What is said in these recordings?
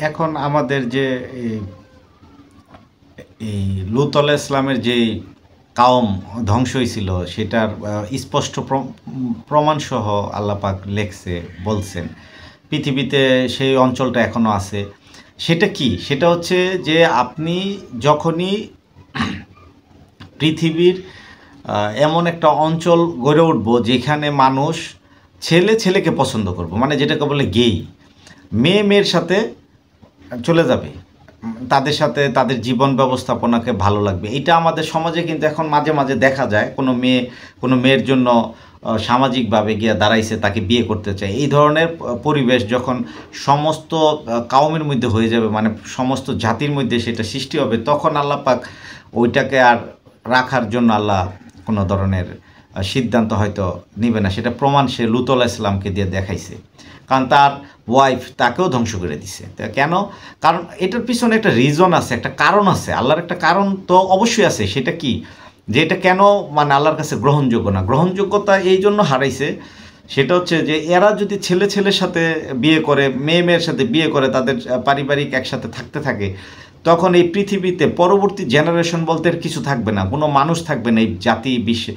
এখন আমাদের যে এই লূত আলাইহিস সালামের যে কাওম ধ্বংস হয়েছিল সেটার স্পষ্ট প্রমাণসহ আল্লাহ পাক লেখছে, বলছেন পৃথিবীতে সেই অঞ্চলটা এখনও আছে। সেটা কি? সেটা হচ্ছে যে আপনি যখনই পৃথিবীর এমন একটা অঞ্চল গড়ে উঠবো যেখানে মানুষ ছেলে ছেলেকে পছন্দ করবো, মানে যেটাকে বলে গেই, মেয়ে মেয়ের সাথে চলে যাবে, তাদের সাথে তাদের জীবন ব্যবস্থাপনাকে ভালো লাগবে। এটা আমাদের সমাজে কিন্তু এখন মাঝে মাঝে দেখা যায়, কোনো মেয়ের জন্য সামাজিকভাবে গিয়ে দাঁড়াইছে, তাকে বিয়ে করতে চায়। এই ধরনের পরিবেশ যখন সমস্ত কাউমের মধ্যে হয়ে যাবে, মানে সমস্ত জাতির মধ্যে সেটা সৃষ্টি হবে, তখন আল্লাহ পাক ওইটাকে আর রাখার জন্য আল্লাহ কোনো ধরনের সিদ্ধান্ত হয়তো নেবে না। সেটা প্রমাণ সে লূত আলাইহিস সালামকে দিয়ে দেখাইছে, কারণ তার ওয়াইফ তাকেও ধ্বংস করে দিছে। কেন? কারণ এটার পিছনে একটা রিজন আছে, একটা কারণ আছে, আল্লাহর একটা কারণ তো অবশ্যই আছে। সেটা কি? যে এটা কেন মানে আল্লাহর কাছে গ্রহণযোগ্য না, গ্রহণযোগ্যতা এই জন্য হারাইছে, সেটা হচ্ছে যে এরা যদি ছেলে ছেলের সাথে বিয়ে করে, মেয়ে মেয়ের সাথে বিয়ে করে, তাদের পারিবারিক একসাথে থাকতে থাকে, তখন এই পৃথিবীতে পরবর্তী জেনারেশন বলতে আর কিছু থাকবে না, কোনো মানুষ থাকবে না, এই জাতি বিশ্বে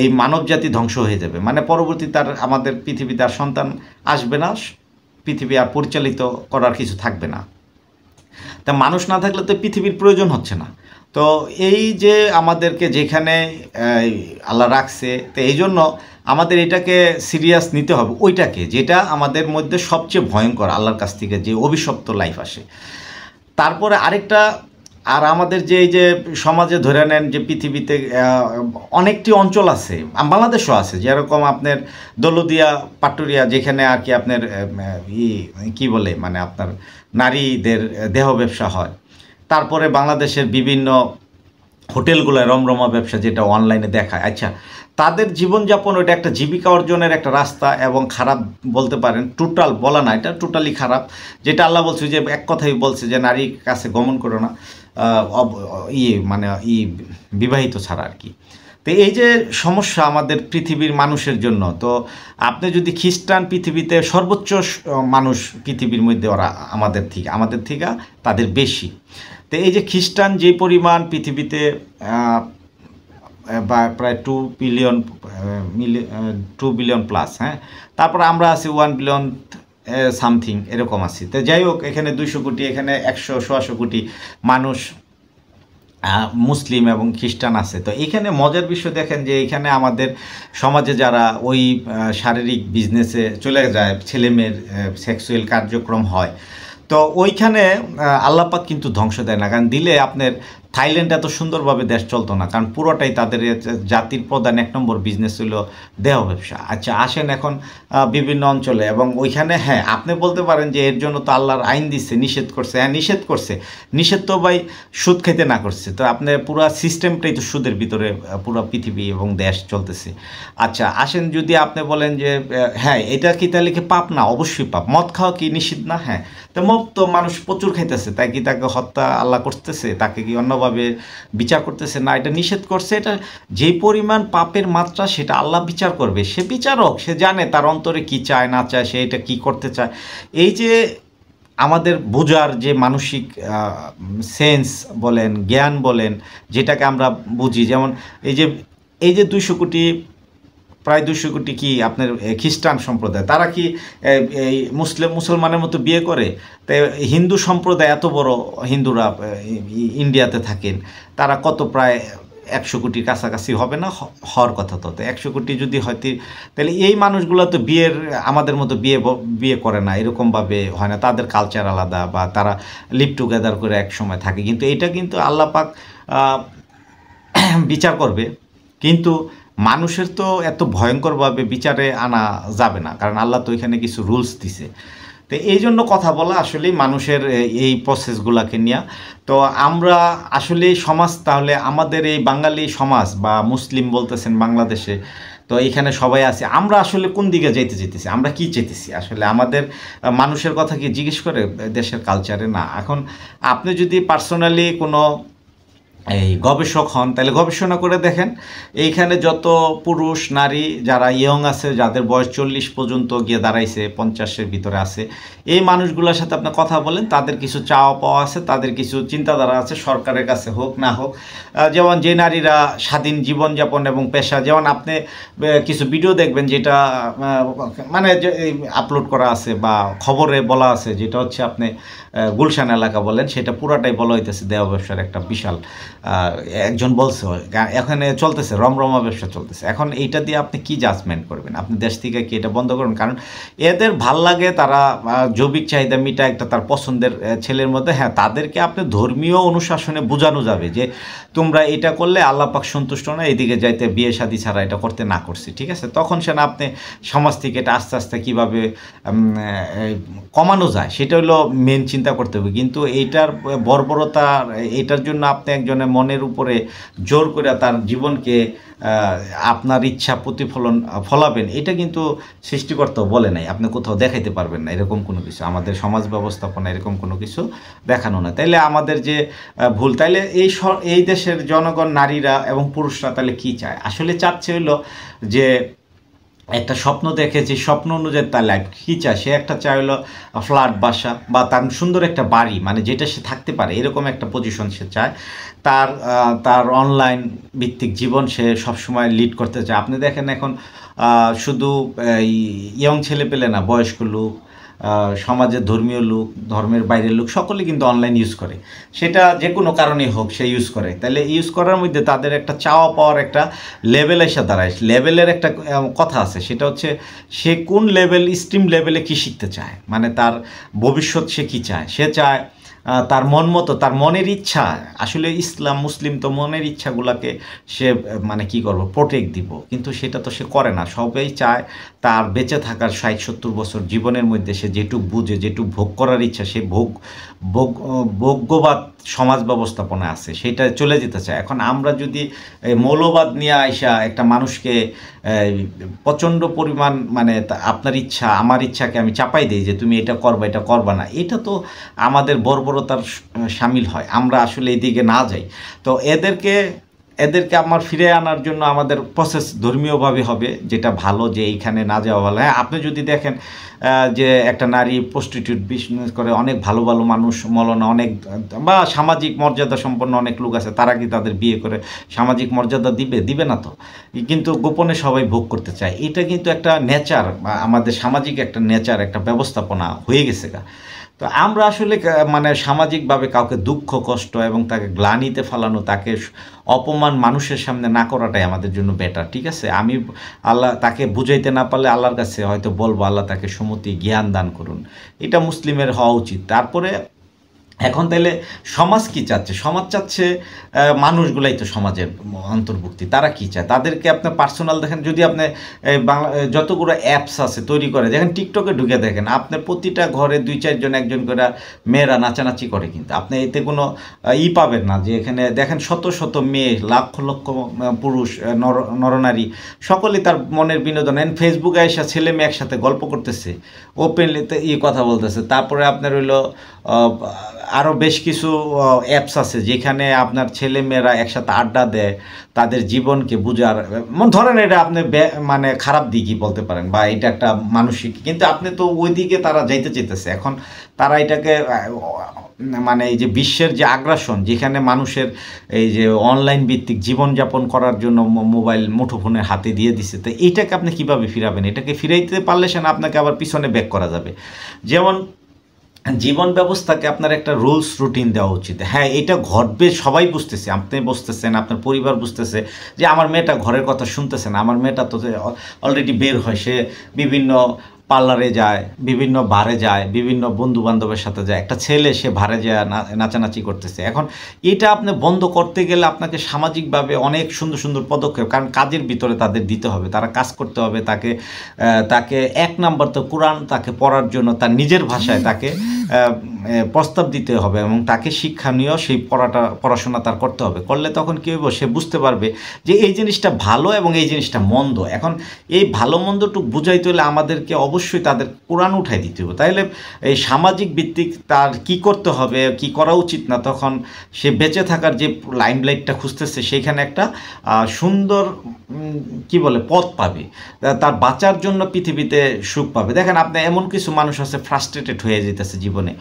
এই মানব জাতি ধ্বংস হয়ে যাবে। মানে পরবর্তী তার আমাদের পৃথিবীতে আর সন্তান আসবে না, পৃথিবী আর পরিচালিত করার কিছু থাকবে না। তা মানুষ না থাকলে তো পৃথিবীর প্রয়োজন হচ্ছে না। তো এই যে আমাদেরকে যেখানে আল্লাহ রাখছে, তো এই জন্য আমাদের এটাকে সিরিয়াস নিতে হবে, ওইটাকে যেটা আমাদের মধ্যে সবচেয়ে ভয়ঙ্কর, আল্লাহর কাছ থেকে যে অভিশপ্ত লাইফ আসে। তারপরে আরেকটা, আর আমাদের যে এই যে সমাজে ধরে নেন যে পৃথিবীতে অনেকটি অঞ্চল আছে, বাংলাদেশও আছে, যেরকম আপনার দৌলতদিয়া পাটুরিয়া, যেখানে আর কি আপনার কি বলে মানে আপনার নারীদের দেহ ব্যবসা হয়। তারপরে বাংলাদেশের বিভিন্ন হোটেলগুলোয় রমরমা ব্যবসা, যেটা অনলাইনে দেখায়। আচ্ছা, তাদের জীবনযাপন ওইটা একটা জীবিকা অর্জনের একটা রাস্তা, এবং খারাপ বলতে পারেন, টোটাল বলা না, এটা টোটালি খারাপ। যেটা আল্লাহ বলছে যে এক কথাই বলছে যে নারীর কাছে গমন করো না, মানে বিবাহিত ছাড়া আর কি। তো এই যে সমস্যা আমাদের পৃথিবীর মানুষের জন্য, তো আপনি যদি খ্রিস্টান পৃথিবীতে সর্বোচ্চ মানুষ পৃথিবীর মধ্যে, ওরা আমাদের থেকে তাদের বেশি। তো এই যে খ্রিস্টান যে পরিমাণ পৃথিবীতে বা প্রায় 2 বিলিয়ন প্লাস, হ্যাঁ, তারপর আমরা আছি 1 বিলিয়ন সামথিং এরকম আছি। তো যাই হোক, এখানে 200 কোটি, এখানে 100-150 কোটি মানুষ মুসলিম এবং খ্রিস্টান আছে। তো এখানে মজার বিষয় দেখেন যে এখানে আমাদের সমাজে যারা ওই শারীরিক বিজনেসে চলে যায়, ছেলেমেয়ের সেক্সুয়াল কার্যক্রম হয়, তো ওইখানে আল্লাহ পাক কিন্তু ধ্বংস দেয় না। কারণ দিলে আপনার থাইল্যান্ড এত সুন্দরভাবে দেশ চলতো না, কারণ পুরোটাই তাদের জাতির প্রধান 1 নম্বর বিজনেস হলো দেহ ব্যবসা। আচ্ছা, আসেন এখন বিভিন্ন অঞ্চলে, এবং ওইখানে হ্যাঁ আপনি বলতে পারেন যে এর জন্য তো আল্লাহর আইন দিচ্ছে, নিষেধ করছে। হ্যাঁ, নিষেধ করছে, নিষেধ তো ভাই সুদ খেতে না করছে, তো আপনার পুরো সিস্টেমটাই তো সুদের ভিতরে পুরো পৃথিবী এবং দেশ চলতেছে। আচ্ছা, আসেন যদি আপনি বলেন যে হ্যাঁ এটা কি তাহলে কি পাপ না? অবশ্যই পাপ। মদ খাওয়া কি নিষিদ্ধ না? হ্যাঁ। তো মদ তো মানুষ প্রচুর খাইতেছে, তাই কি তাকে হত্যা আল্লাহ করতেছে? তাকে কি অন্যভাবে বিচার করতেছে না? এটা নিষেধ করছে। এটা যেই পরিমাণ পাপের মাত্রা সেটা আল্লাহ বিচার করবে। সে বিচারক, সে জানে তার অন্তরে কি চায় না চায়, সে এটা কি করতে চায়। এই যে আমাদের বোঝার যে মানসিক সেন্স বলেন, জ্ঞান বলেন, যেটাকে আমরা বুঝি, যেমন এই যে 200 কোটি, প্রায় 200 কোটি কি আপনার খ্রিস্টান সম্প্রদায়, তারা কি এই মুসলমানের মতো বিয়ে করে? তাই হিন্দু সম্প্রদায় এত বড়, হিন্দুরা ইন্ডিয়াতে থাকেন, তারা কত প্রায় 100 কোটির কাছাকাছি হবে না? হওয়ার কথা। তো 100 কোটি যদি হয়, তাহলে এই মানুষগুলো তো আমাদের মতো বিয়ে করে না, এরকমভাবে হয় না, তাদের কালচার আলাদা, বা তারা লিভ টুগেদার করে এক সময় থাকে। কিন্তু এটা কিন্তু আল্লাহ পাক বিচার করবে, কিন্তু মানুষের তো এত ভয়ঙ্করভাবে বিচারে আনা যাবে না, কারণ আল্লাহ তো এখানে কিছু রুলস দিছে। তো এই জন্য কথা বলা আসলেই মানুষের এই প্রসেসগুলোকে নিয়ে। তো আমরা আসলে সমাজ, তাহলে আমাদের এই বাঙালি সমাজ বা মুসলিম বলতেছেন বাংলাদেশে, তো এখানে সবাই আছে, আমরা আসলে কোন দিকে যেতেছি, আমরা কি চেতেছি আসলে? আমাদের মানুষের কথা কি জিজ্ঞেস করে দেশের কালচারে? না। এখন আপনি যদি পার্সোনালি কোনো এই গবেষক হন, তাহলে গবেষণা করে দেখেন এইখানে যত পুরুষ নারী যারা ইয়ং আছে, যাদের বয়স 40 পর্যন্ত গিয়ে দাঁড়াইছে, 50-এর ভিতরে আছে, এই মানুষগুলোর সাথে আপনি কথা বলেন, তাদের কিছু চাওয়া পাওয়া আছে, তাদের কিছু চিন্তাধারা আছে, সরকারের কাছে হোক না হোক। যেমন যে নারীরা স্বাধীন জীবনযাপন এবং পেশা, যেমন আপনি কিছু ভিডিও দেখবেন যেটা মানে আপলোড করা আছে বা খবরে বলা আছে, যেটা হচ্ছে আপনি গুলশান এলাকা বলেন, সেটা পুরাটাই বলা হইতেছে দেওয়া ব্যবসার একটা বিশাল একজন বলছে এখানে চলতেছে, রমরমা ব্যবসা চলতেছে। এখন এইটা দিয়ে আপনি কি জাজমেন্ট করবেন? আপনি দেশ থেকে কি এটা বন্ধ করবেন? কারণ এদের ভাল লাগে, তারা জৈবিক চাহিদা মিটা একটা তার পছন্দের ছেলের মধ্যে। হ্যাঁ, তাদেরকে আপনি ধর্মীয় অনুশাসনে বোঝানো যাবে যে তোমরা এটা করলে আল্লাহ পাক সন্তুষ্ট না, এদিকে যাইতে বিয়ে শাদী ছাড়া এটা করতে না করছি, ঠিক আছে? তখন সে না আপনি সমাজ থেকে এটা আস্তে আস্তে কীভাবে কমানো যায় সেটা হলো মেন চিন্তা করতে হবে। কিন্তু এইটার বর্বরতা, এইটার জন্য আপনি একজনের মনের উপরে জোর করে তার জীবনকে আপনার ইচ্ছা প্রতিফলন ফলাবেন, এটা কিন্তু সৃষ্টিকর্তাও বলে নাই, আপনি কোথাও দেখাইতে পারবেন না এরকম কোনো কিছু, আমাদের সমাজ ব্যবস্থাপনা এরকম কোনো কিছু দেখানো না। তাইলে আমাদের যে ভুল, তাইলে এই দেশের জনগণ, নারীরা এবং পুরুষরা তাহলে কী চায়? আসলে চাচ্ছে হলো যে একটা স্বপ্ন দেখে, যে স্বপ্ন অনুযায়ী তার লাইফ কী চায়, সে একটা চায় হলো ফ্ল্যাট বাসা বা তার সুন্দর একটা বাড়ি, মানে যেটা সে থাকতে পারে এরকম একটা পজিশন সে চায়। তার অনলাইন ভিত্তিক জীবন সে সবসময় লিড করতে চায়। আপনি দেখেন এখন শুধু ইয়ং ছেলে পেলে না, বয়স্ক লোক, সমাজের ধর্মীয় লোক, ধর্মের বাইরের লোক, সকলে কিন্তু অনলাইন ইউজ করে, সেটা যে কোনো কারণেই হোক সে ইউজ করে। তাহলে ইউজ করার মধ্যে তাদের একটা চাওয়া পাওয়ার একটা লেভেল এসে দাঁড়ায়। লেভেলের একটা কথা আছে, সেটা হচ্ছে সে কোন লেভেল, স্ট্রিম লেভেলে কী শিখতে চায়, মানে তার ভবিষ্যৎ সে কী চায়। সে চায় তার মন মতো, তার মনের ইচ্ছা। আসলে ইসলাম মুসলিম তো মনের ইচ্ছাগুলোকে সে মানে কি করবো, প্রোটেক্ট দিব, কিন্তু সেটা তো সে করে না। সবাই চায় তার বেঁচে থাকার 60-70 বছর জীবনের মধ্যে সে যেটুক বুঝে, যেটুক ভোগ করার ইচ্ছা, সে ভোগ্যবাদ সমাজ ব্যবস্থাপনা আছে, সেটা চলে যেতে চায়। এখন আমরা যদি মৌলবাদ নিয়ে আইসা একটা মানুষকে প্রচণ্ড পরিমাণ মানে আপনার ইচ্ছা আমার ইচ্ছাকে আমি চাপাই দিই যে তুমি এটা করবা, এটা করবা না, এটা তো আমাদের বর্বরতার সামিল হয়। আমরা আসলে এইদিকে না যাই। তো এদেরকে আমার ফিরে আনার জন্য আমাদের প্রসেস ধর্মীয়ভাবে হবে, যেটা ভালো, যে এইখানে না যাওয়া ভালো। হ্যাঁ, আপনি যদি দেখেন যে একটা নারী প্রস্টিটিউট বিজনেস করে, অনেক ভালো ভালো মানুষ, মৌলানা অনেক বা সামাজিক মর্যাদা সম্পন্ন অনেক লোক আছে, তারা কি তাদের বিয়ে করে সামাজিক মর্যাদা দিবে না তো, কিন্তু গোপনে সবাই ভোগ করতে চায়। এটা কিন্তু একটা নেচার, আমাদের সামাজিক একটা নেচার, একটা ব্যবস্থাপনা হয়ে গেছে গা। তো আমরা আসলে মানে সামাজিকভাবে কাউকে দুঃখ কষ্ট এবং তাকে গ্লানিতে ফেলানো, তাকে অপমান মানুষের সামনে না করাটাই আমাদের জন্য বেটার, ঠিক আছে? আমি আল্লাহ তাকে বুঝাইতে না পারলে আল্লাহর কাছে হয়তো বলবো আল্লাহ তাকে সুমতি জ্ঞান দান করুন, এটা মুসলিমের হওয়া উচিত। তারপরে এখন তাইলে সমাজ কি চাচ্ছে? সমাজ চাচ্ছে মানুষগুলাই তো সমাজের অন্তর্ভুক্তি। তারা কি চায়? তাদেরকে আপনার পার্সোনাল দেখেন, যদি আপনি বাংলা যতগুলো অ্যাপস আছে তৈরি করে দেখেন, টিকটকে ঢুকে দেখেন, আপনার প্রতিটা ঘরে 2-4 জন একজন করে মেয়েরা নাচানাচি করে, কিন্তু আপনি এতে কোনো পাবেন না যে এখানে দেখেন শত শত মেয়ে, লক্ষ লক্ষ পুরুষ, নরনারী, সকলেই তার মনের বিনোদন। ফেসবুকে এসে ছেলে মেয়ে একসাথে গল্প করতেছে, ওপেনলিতে কথা বলতেছে। তারপরে আপনার হইলো আরও বেশ কিছু অ্যাপস আছে যেখানে আপনার ছেলে মেয়েরা একসাথে আড্ডা দেয়, তাদের জীবনকে বুঝার, ধরেন এটা আপনি মানে খারাপ দিকই বলতে পারেন বা এটা একটা মানসিক, কিন্তু আপনি তো ওই দিকে তারা যাইতে চাইতেছে। এখন তারা এটাকে মানে এই যে বিশ্বের যে আগ্রাসন, যেখানে মানুষের এই যে অনলাইন ভিত্তিক জীবনযাপন করার জন্য মোবাইল মুঠোফোনের হাতে দিয়ে দিছে, তো এইটাকে আপনি কীভাবে ফিরাবেন? এটাকে ফিরাইতে পারলে সে আপনাকে আবার পিছনে ব্যাক করা যাবে। যেমন জীবন ব্যবস্থাকে আপনার একটা রুলস রুটিন দেওয়া উচিত। হ্যাঁ, এটা ঘটবে, সবাই বুঝতেছে, আপনি বুঝতেছেন, আপনার পরিবার বুঝতেছে যে আমার মেয়েটা ঘরের কথা শুনতেছে না, আমার মেয়েটা তো অলরেডি বের হয়, সে বিভিন্ন পার্লারে যায়, বিভিন্ন বারে যায়, বিভিন্ন বন্ধু বান্ধবের সাথে যায়। একটা ছেলে সে বারে যায় নাচানাচি করতেছে। এখন এটা আপনি বন্ধ করতে গেলে আপনাকে সামাজিকভাবে অনেক সুন্দর সুন্দর পদক্ষেপ, কারণ কাজের ভিতরে তাদের দিতে হবে, তারা কাজ করতে হবে, তাকে 1 নাম্বার তো কোরআন তাকে পড়ার জন্য তার নিজের ভাষায় তাকে প্রস্তাব দিতে হবে এবং তাকে শিক্ষণীয় সেই পড়াশোনা তার করতে হবে। করলে তখন কী হইব, সে বুঝতে পারবে যে এই জিনিসটা ভালো এবং এই জিনিসটা মন্দ। এখন এই ভালো মন্দটুকু বুঝাইতে হলে আমাদেরকে অবশ্যই তাদের কোরআন উঠাই দিতে হবে। তাইলে এই সামাজিক ভিত্তিক তার কি করতে হবে, কি করা উচিত না, তখন সে বেঁচে থাকার যে লাইমলাইটটা খুঁজতেছে সেইখানে একটা সুন্দর কি বলে পথ পাবে, তার বাঁচার জন্য পৃথিবীতে সুখ পাবে। দেখেন আপনি এমন কিছু মানুষ আছে ফ্রাস্ট্রেটেড হয়ে যেতেছে জীবনে।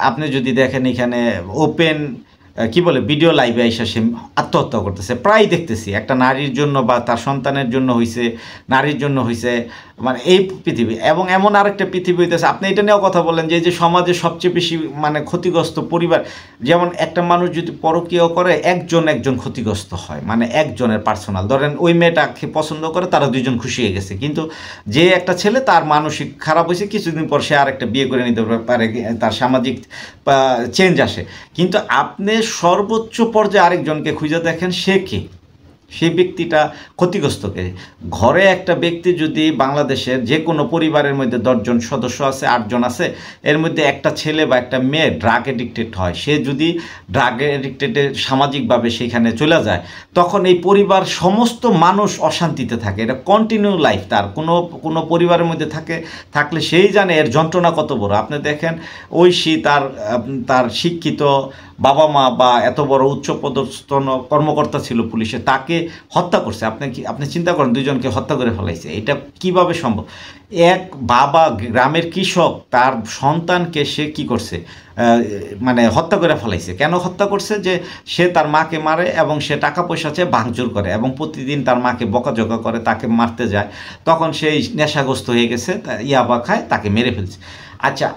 আপনি যদি দেখেন এখানে ওপেন কি বলে ভিডিও লাইভে এসে সে আত্মহত্যা করতেছে, প্রায় দেখতেছি। একটা নারীর জন্য বা তার সন্তানের জন্য হয়েছে, নারীর জন্য হয়েছে, মানে এই পৃথিবী। এবং এমন আরেকটা পৃথিবী হইতেছে, আপনি এটা নিয়েও কথা বলেন যে এই যে সমাজে সবচেয়ে বেশি মানে ক্ষতিগ্রস্ত পরিবার, যেমন একটা মানুষ যদি পরকীয় করে একজন ক্ষতিগ্রস্ত হয়, মানে একজনের পার্সোনাল। ধরেন ওই মেয়েটাকে পছন্দ করে, তারা দুইজন খুশি হয়ে গেছে, কিন্তু যে একটা ছেলে তার মানসিক খারাপ হয়েছে, কিছুদিন পর সে আরেকটা বিয়ে করে নিতে পারে, তার সামাজিক চেঞ্জ আসে। কিন্তু আপনি সর্বোচ্চ পর্যায়ে আরেকজনকে খুঁজে দেখেন, সে কে? সেই ব্যক্তিটা ক্ষতিগ্রস্তকে। ঘরে একটা ব্যক্তি যদি বাংলাদেশের যে কোনো পরিবারের মধ্যে 10 জন সদস্য আছে, 8 জন আছে, এর মধ্যে একটা ছেলে বা একটা মেয়ে ড্রাগ এডিক্টেড হয়, সে যদি ড্রাগ এডিক্টেডের সামাজিকভাবে সেখানে চলে যায়, তখন এই পরিবার সমস্ত মানুষ অশান্তিতে থাকে। এটা কন্টিনিউ লাইফ তার। কোনো পরিবারের মধ্যে থাকলে সেই জানে এর যন্ত্রণা কত বড়। আপনি দেখেন ঐশী তার শিক্ষিত বাবা মা বা এত বড় উচ্চপদস্থ কর্মকর্তা ছিল পুলিশে, তাকে হত্যা করছে। আপনি চিন্তা করেন, দুইজনকে হত্যা করে ফেলাইছে। এটা কিভাবে সম্ভব? এক বাবা গ্রামের কৃষক তার সন্তানকে সে কি করছে, মানে হত্যা করে ফেলাইছে। কেন হত্যা করছে? যে সে তার মাকে মারে এবং সে টাকা পয়সা চেয়ে ভাঙচুর করে এবং প্রতিদিন তার মাকে বকাঝকা করে, তাকে মারতে যায়। তখন সেই নেশাগ্রস্ত হয়ে গেছে, ইয়াবা খায়, তাকে মেরে ফেলছে। আচ্ছা,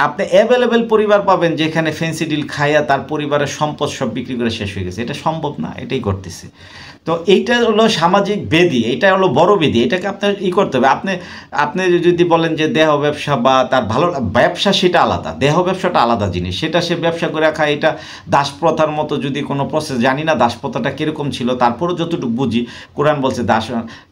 আপনি অ্যাভেলেবেল পরিবার পাবেন যেখানে ফেন্সিডিল খাইয়া তার পরিবারের সম্পদ সব বিক্রি করে শেষ হয়ে গেছে। এটা সম্ভব না, এটাই ঘটতেছে। তো এইটা হলো সামাজিক ব্যাধি, এটা হলো বড় ব্যাধি। এটাকে আপনার করতে হবে। আপনি যদি বলেন যে দেহ ব্যবসা বা তার ভালো ব্যবসা, সেটা আলাদা, দেহ ব্যবসাটা আলাদা জিনিস, সেটা সে ব্যবসা করে খায়। এটা দাসপ্রথার মতো যদি কোনো প্রসেস, জানি না দাসপ্রথাটা কীরকম ছিল, তারপরেও যতটুকু বুঝি, কোরআন বলছে দাস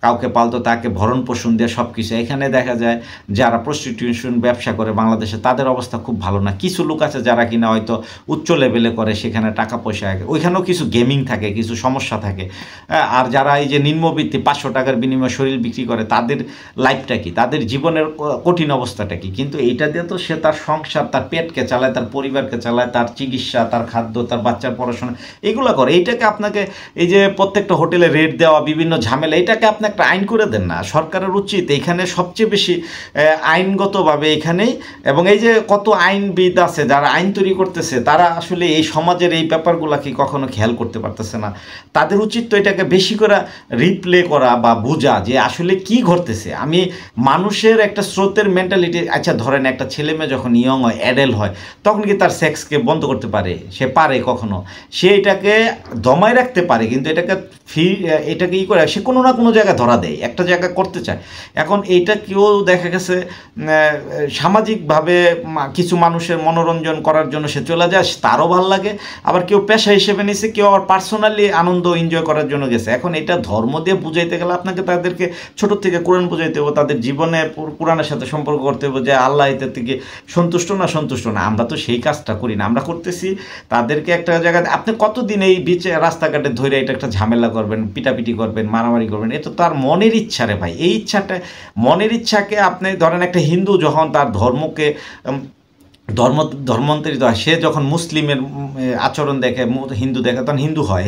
কাউকে পালতো তাকে ভরণ পোষণ দিয়ে সব কিছু। এখানে দেখা যায় যারা প্রস্টিটিউশন ব্যবসা করে বাংলাদেশে, তাদের অবস্থা খুব ভালো না। কিছু লোক আছে যারা কিনা হয়তো উচ্চ লেভেলে করে, সেখানে টাকা পয়সা আগে, ওইখানেও কিছু গেমিং থাকে, কিছু সমস্যা থাকে। আর যারা এই যে নিম্নবৃত্তি 500 টাকার বিনিময়ে শরীর বিক্রি করে, তাদের লাইফটা কি, তাদের জীবনের কঠিন অবস্থাটা কি? কিন্তু এইটা দিয়ে তো সে তার সংসার, তার পেটকে চালায়, তার পরিবারকে চালায়, তার চিকিৎসা, তার খাদ্য, তার বাচ্চার পড়াশোনা, এগুলো করে। এইটাকে আপনাকে এই যে প্রত্যেকটা হোটেলে রেট দেওয়া, বিভিন্ন ঝামেলা, এটাকে আপনি একটা আইন করে দেন না। সরকারের উচিত এখানে সবচেয়ে বেশি আইনগতভাবে এখানেই, এবং এই যে কত আইনবিদ আছে যারা আইন তৈরি করতেছে, তারা আসলে এই সমাজের এই ব্যাপারগুলোকে কখনো খেয়াল করতে পারতেছে না। তাদের উচিত তো এটাকে বেশি করে রিপ্লে করা বা বোঝা যে আসলে কি ঘটতেছে। আমি মানুষের একটা স্রোতের মেন্টালিটি, আচ্ছা ধরেন একটা ছেলে মেয়ে যখন ইয়ং হয়, অ্যাডাল্ট হয়, তখন কি তার সেক্সকে বন্ধ করতে পারে? সে পারে কখনো? সে এটাকে দমায় রাখতে পারে, কিন্তু এটাকে ই করে সে কোনো না কোনো জায়গায় ধরা দেয়, একটা জায়গায় করতে চায়। এখন এইটা কেউ দেখা গেছে সামাজিকভাবে কিছু মানুষের মনোরঞ্জন করার জন্য সে চলে যায়, তারও ভালো লাগে। আবার কেউ পেশা হিসেবে নিছে, কেউ আবার পার্সোনালি আনন্দ এনজয় করার জন্য গেছে। এখন এটা ধর্ম দিয়ে বুঝাইতে গেলে আপনাকে তাদেরকে ছোট থেকে কোরআন বুঝাইতে হবে, তাদের জীবনে কোরআনের সাথে সম্পর্ক করতে হবে যে আল্লাহ এটা থেকে সন্তুষ্ট না। আমরা তো সেই কাজটা করি না। আমরা করতেছি তাদেরকে একটা জায়গায়, আপনি কতদিন এই বিচে রাস্তাঘাটে ধরে এটা একটা ঝামেলা করবেন, পিটাপিটি করবেন, মারামারি করবেন? এটা তো তার মনের ইচ্ছা রে ভাই। এই মনের ইচ্ছাকে আপনি ধরেন, একটা হিন্দু যখন তার ধর্মকে ধর্মান্তরিত হয়, সে যখন মুসলিমের আচরণ দেখে, হিন্দু দেখে, তখন হিন্দু হয়।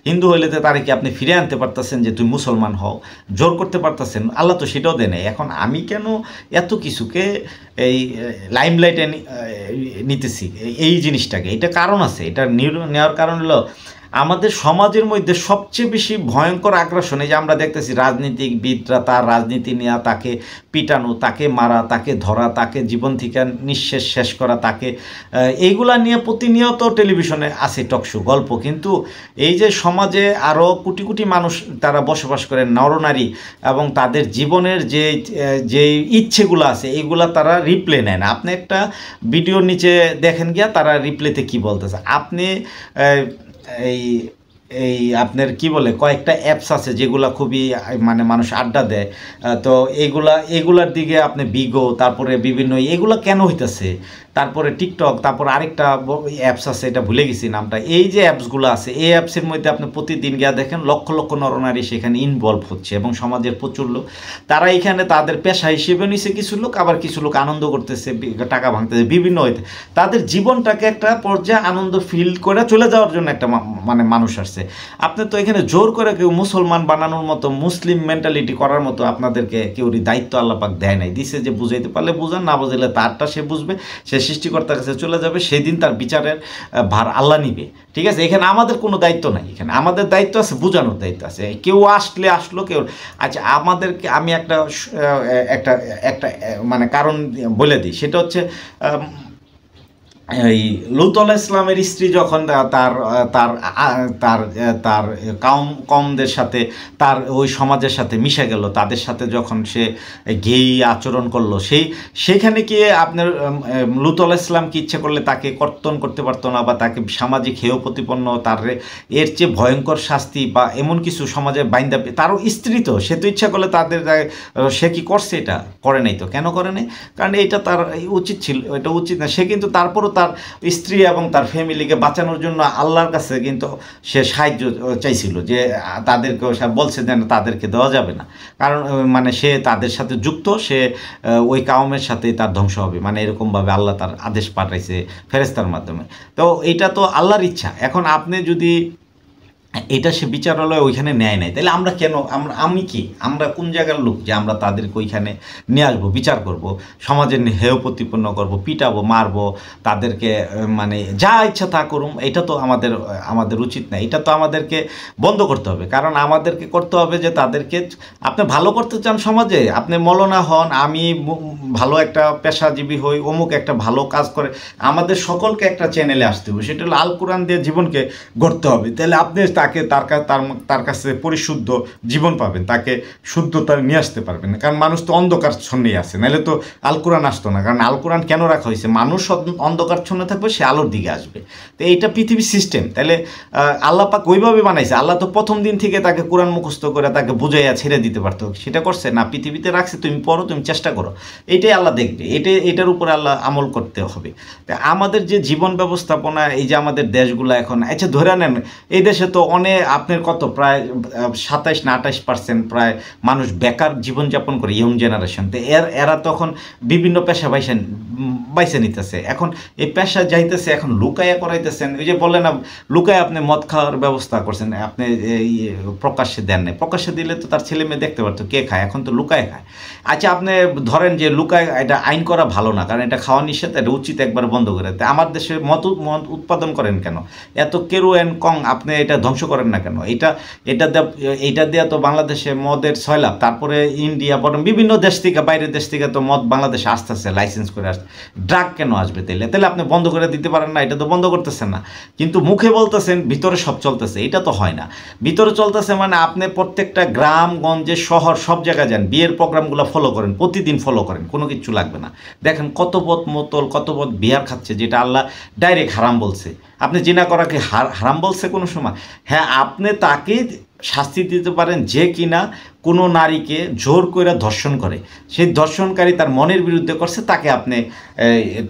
হিন্দু হইলে তো তারে কি আপনি ফিরে আনতে পারতেছেন যে তুই মুসলমান হও? জোর করতে পারতেছেন? আল্লাহ তো সেটাও দেয় নাই। এখন আমি কেন এত কিছুকে এই লাইমলাইটে নিতেছি এই জিনিসটাকে? এটা কারণ আছে। এটা নেওয়ার কারণ হলো আমাদের সমাজের মধ্যে সবচেয়ে বেশি ভয়ঙ্কর আগ্রাসন। এই যে আমরা দেখতেছি রাজনীতিবিদরা তার রাজনীতি নেওয়া, তাকে পিটানো, তাকে মারা, তাকে ধরা, তাকে জীবন থেকে নিঃশেষ শেষ করা, তাকে এইগুলা নিয়ে প্রতিনিয়ত টেলিভিশনে আছে টকশো গল্প। কিন্তু এই যে সমাজে আরও কোটি কোটি মানুষ তারা বসবাস করে, নরনারী, এবং তাদের জীবনের যে ইচ্ছেগুলো আছে, এইগুলা তারা রিপ্লে নেয় না। আপনি একটা ভিডিওর নিচে দেখেন গিয়া তারা রিপ্লেতে কি বলতেছে। আপনি এই আপনার কি বলে কয়েকটা অ্যাপস আছে যেগুলা খুবই মানে মানুষ আড্ডা দেয়, তো এগুলার দিকে আপনি বিগো, তারপরে বিভিন্ন এগুলা কেন হইতেছে? তারপরে টিকটক, তারপর আরেকটা অ্যাপস আছে, এটা ভুলে গেছি নামটা। এই যে অ্যাপসগুলো আছে, এই অ্যাপসের মধ্যে আপনি প্রতিদিন গিয়ে দেখেন লক্ষ লক্ষ নরনারী সেখানে ইনভলভ হচ্ছে, এবং সমাজের প্রচুর লোক তারা এখানে তাদের পেশা হিসেবে নিছে, কিছু লোক, আবার কিছু লোক আনন্দ করতেছে, টাকা ভাঙতেছে বিভিন্ন হইতে, তাদের জীবনটাকে একটা পর্যায়ে আনন্দ ফিল করে চলে যাওয়ার জন্য একটা মানে মানুষ আসছে। আপনি তো এখানে জোর করে কেউ মুসলমান বানানোর মতো, মুসলিম মেন্টালিটি করার মতো আপনাদেরকে কেউরই দায়িত্ব আল্লাহ পাক দেয় নাই। দিছে যে বুঝাইতে পারলে বুঝান, না বুঝাইলে তারটা সে বুঝবে, সে সৃষ্টিকর্তার কাছে চলে যাবে, সেই দিন তার বিচারের ভার আল্লাহ নিবে। ঠিক আছে, এখানে আমাদের কোনো দায়িত্ব নাই, এখানে আমাদের দায়িত্ব আছে, বোঝানোর দায়িত্ব আছে। কেউ আসলে আসলো, কেউ আচ্ছা আমাদেরকে আমি একটা একটা একটা মানে কারণ বলে দিই, সেটা হচ্ছে এই লূত আলাইহিস ইসলামের স্ত্রী যখন তার তার তার তার কমদের সাথে, তার ওই সমাজের সাথে মিশে গেল, তাদের সাথে যখন সে গেই আচরণ করলো, সেখানে কি আপনার লূত আলাইহিস ইসলাম কি ইচ্ছে করলে তাকে কর্তন করতে পারতো না, বা তাকে সামাজিক হেয় প্রতিপন্ন, তার এর চেয়ে ভয়ঙ্কর শাস্তি বা এমন কিছু সমাজে বাইন্দা, তারও স্ত্রী তো, সে তো ইচ্ছা করলে তাদের, সে কি করছে? এটা করে নাই তো। কেন করে নাই? কারণ এটা তার উচিত ছিল, এটা উচিত না। সে কিন্তু তারপরও তার স্ত্রী এবং তার ফ্যামিলিকে বাঁচানোর জন্য আল্লাহর কাছে কিন্তু সে সাহায্য চাইছিল, যে তাদেরকেও সে বলছে যেন তাদেরকে দেওয়া যাবে না, কারণ মানে সে তাদের সাথে যুক্ত, সে ওই কাউমের সাথেই তার ধ্বংস হবে, মানে এরকমভাবে আল্লাহ তার আদেশ পাঠাইছে ফেরেশতার মাধ্যমে। তো এটা তো আল্লাহর ইচ্ছা। এখন আপনি যদি এটা সে বিচারালয় ওইখানে নেয় নাই, তাহলে আমরা কেন, আমি কি, আমরা কোন জায়গার লোক যে আমরা তাদেরকে ওইখানে নিয়ে আসবো, বিচার করব, সমাজের হেয় প্রতিপন্ন করব, পিটাবো, মারবো, তাদেরকে মানে যা ইচ্ছা তা করুম? এটা তো আমাদের উচিত না। এটা তো আমাদেরকে বন্ধ করতে হবে। কারণ আমাদেরকে করতে হবে যে তাদেরকে, আপনি ভালো করতে চান সমাজে, আপনি মৌলানা হন, আমি ভালো একটা পেশাজীবী হই, অমুক একটা ভালো কাজ করে, আমাদের সকলকে একটা চ্যানেলে আসতে হবে, সেটা হলো আল কোরআন দিয়ে জীবনকে গড়তে হবে। তাহলে আপনি তাকে তার কাছে পরিশুদ্ধ জীবন পাবেন, তাকে শুদ্ধতা নিয়ে আসতে পারবেন। কারণ মানুষ তো অন্ধকারচ্ছন্নেই আছে, নাহলে তো আল কোরআন আসতো না। কারণ আল কোরআন কেন রাখা হয়েছে? মানুষ অন্ধকারচ্ছন্ন থাকবে, সে আলোর দিকে আসবে। তো এইটা পৃথিবীর সিস্টেম। তাহলে আল্লাহ পাক ওইভাবে বানাইছে। আল্লাহ তো প্রথম দিন থেকে তাকে কোরআন মুখস্থ করে তাকে বুঝাইয়া ছেড়ে দিতে পারতো, সেটা করছে না। পৃথিবীতে রাখছে, তুমি পড়ো, তুমি চেষ্টা করো, এইটাই আল্লাহ দেখবে। এটার উপরে আল্লাহ আমল করতে হবে। তা আমাদের যে জীবন ব্যবস্থাপনা, এই যে আমাদের দেশগুলো এখন, আচ্ছা ধরে নেন এই দেশে তো অনেক, আপনার কত প্রায় 27 না 28% প্রায় মানুষ বেকার জীবনযাপন করে, ইয়ং জেনারেশন। তো এরা তখন বিভিন্ন পেশা বাইছে নিতেছে। এখন এই পেশা যাইতেছে, এখন লুকায়া করাইতেছেন। ওই যে বলে না, লুকায় আপনি মদ খাওয়ার ব্যবস্থা করছেন, আপনি প্রকাশ্যে দেন নাই। প্রকাশ্যে দিলে তো তার ছেলে মেয়ে দেখতে পারতো কে খায়, এখন তো লুকায় খায়। আচ্ছা আপনি ধরেন যে লুকায়, এটা আইন করা ভালো না, কারণ এটা খাওয়া নিষেধ, এটা উচিত একবার বন্ধ করে। তো আমার দেশে মদ উৎপাদন করেন কেন? এত কেরোয়েন কং, আপনি এটা ধ্বংস করেন না কেন? এইটা দেওয়া তো বাংলাদেশে মদের সয়লাভ। তারপরে ইন্ডিয়া, বরং বিভিন্ন দেশ থেকে, বাইরের দেশ থেকে তো মদ বাংলাদেশে আসতেছে, লাইসেন্স করে আসছে। ড্রাগ কেন আসবে? তাহলে আপনি বন্ধ করে দিতে পারেন না? এটা তো বন্ধ করতেছেন না, কিন্তু মুখে বলতেছেন, ভিতরে সব চলতেছে। এটা তো হয় না। ভিতরে চলতেছে মানে আপনি প্রত্যেকটা গ্রাম গঞ্জে শহর সব জায়গায় যান, বিয়ের প্রোগ্রামগুলো ফলো করেন, প্রতিদিন ফলো করেন, কোনো কিছু লাগবে না। দেখেন কত পথ মোতল, কত পথ বিহার খাচ্ছে, যেটা আল্লাহ ডাইরেক্ট হারাম বলছে। আপনি জিনা করাকে হারাম বলছে কোনো সময়? হ্যাঁ, আপনি তাকে শাস্তি দিতে পারেন যে কিনা কোনো নারীকে জোর করে ধর্ষণ করে, সেই ধর্ষণকারী তার মনের বিরুদ্ধে করছে, তাকে আপনি